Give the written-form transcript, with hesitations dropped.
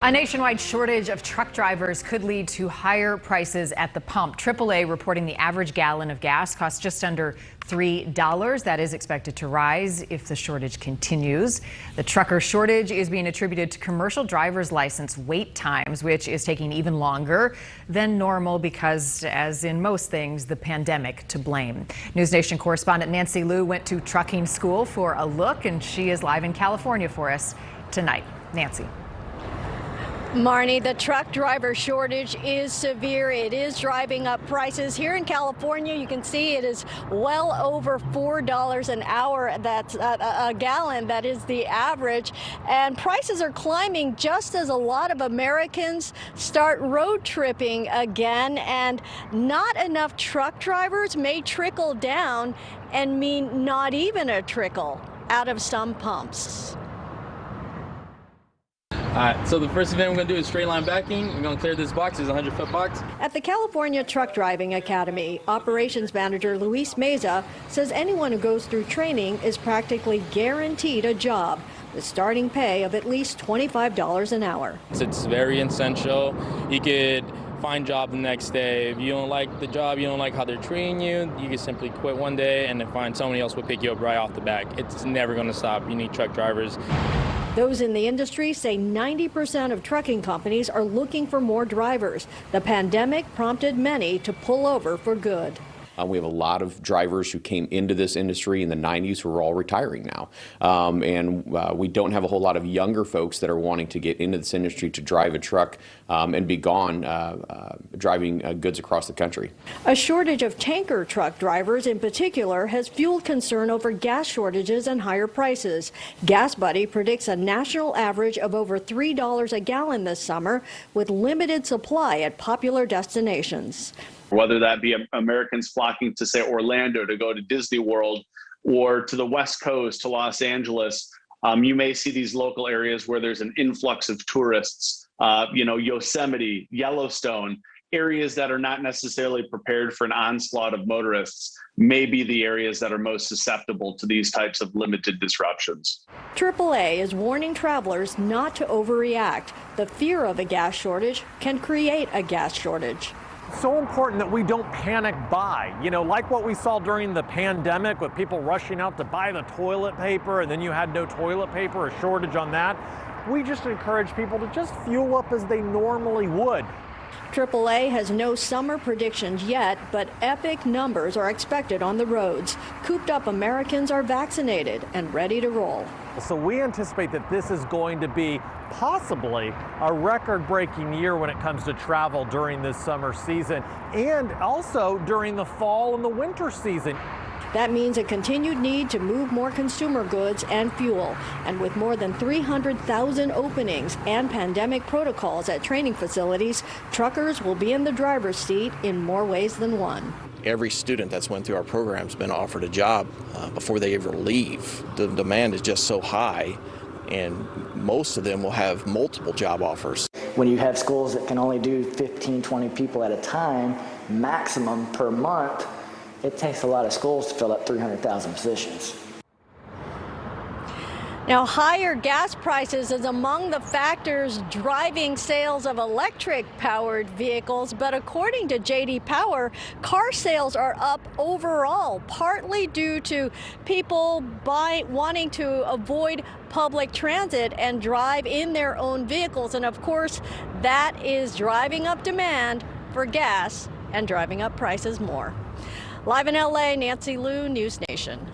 A nationwide shortage of truck drivers could lead to higher prices at the pump. AAA reporting the average gallon of gas costs just under $3. That is expected to rise if the shortage continues. The trucker shortage is being attributed to commercial driver's license wait times, which is taking even longer than normal because, as in most things, the pandemic to blame. News Nation correspondent Nancy Liu went to trucking school for a look, and she is live in California for us tonight. Nancy. Marnie, the truck driver shortage is severe. It is driving up prices. Here in California, you can see it is well over $4 an hour. That's a gallon. That is the average. And prices are climbing just as a lot of Americans start road tripping again. And not enough truck drivers may trickle down and mean not even a trickle out of some pumps. Alright, so the first event we're going to do is straight line backing. We're going to clear this box. It's a 100-foot box. At the California Truck Driving Academy, operations manager Luis Meza says anyone who goes through training is practically guaranteed a job with starting pay of at least $25 an hour. It's very essential. You could find a job the next day. If you don't like the job, you don't like how they're treating you, you can simply quit one day and then find somebody else will pick you up right off the bat. It's never going to stop. You need truck drivers. Those in the industry say 90% of trucking companies are looking for more drivers. The pandemic prompted many to pull over for good. We have a lot of drivers who came into this industry in the 90s who are all retiring now. We don't have a whole lot of younger folks that are wanting to get into this industry to drive a truck and be gone driving goods across the country. A shortage of tanker truck drivers in particular has fueled concern over gas shortages and higher prices. GasBuddy predicts a national average of over $3 a gallon this summer with limited supply at popular destinations. Whether that be Americans flocking to, say, Orlando to go to Disney World or to the West Coast, to Los Angeles, you may see these local areas where there's an influx of tourists, Yosemite, Yellowstone, areas that are not necessarily prepared for an onslaught of motorists may be the areas that are most susceptible to these types of limited disruptions. AAA is warning travelers not to overreact. The fear of a gas shortage can create a gas shortage. So important that we don't panic buy. Like what we saw during the pandemic with people rushing out to buy the toilet paper and then you had no toilet paper, a shortage on that. We just encourage people to just fuel up as they normally would. AAA has no summer predictions yet, but epic numbers are expected on the roads. Cooped up Americans are vaccinated and ready to roll. So we anticipate that this is going to be possibly a record-breaking year when it comes to travel during this summer season and also during the fall and the winter season. That means a continued need to move more consumer goods and fuel. And with more than 300,000 openings and pandemic protocols at training facilities, truckers will be in the driver's seat in more ways than one. Every student that's went through our program has been offered a job before they ever leave. The demand is just so high, and most of them will have multiple job offers. When you have schools that can only do 15, 20 people at a time, maximum per month, it takes a lot of schools to fill up 300,000 positions. Now, higher gas prices is among the factors driving sales of electric-powered vehicles, but according to J.D. Power, car sales are up overall, partly due to people wanting to avoid public transit and drive in their own vehicles. And of course, that is driving up demand for gas and driving up prices more. Live in L.A., Nancy Liu, News Nation.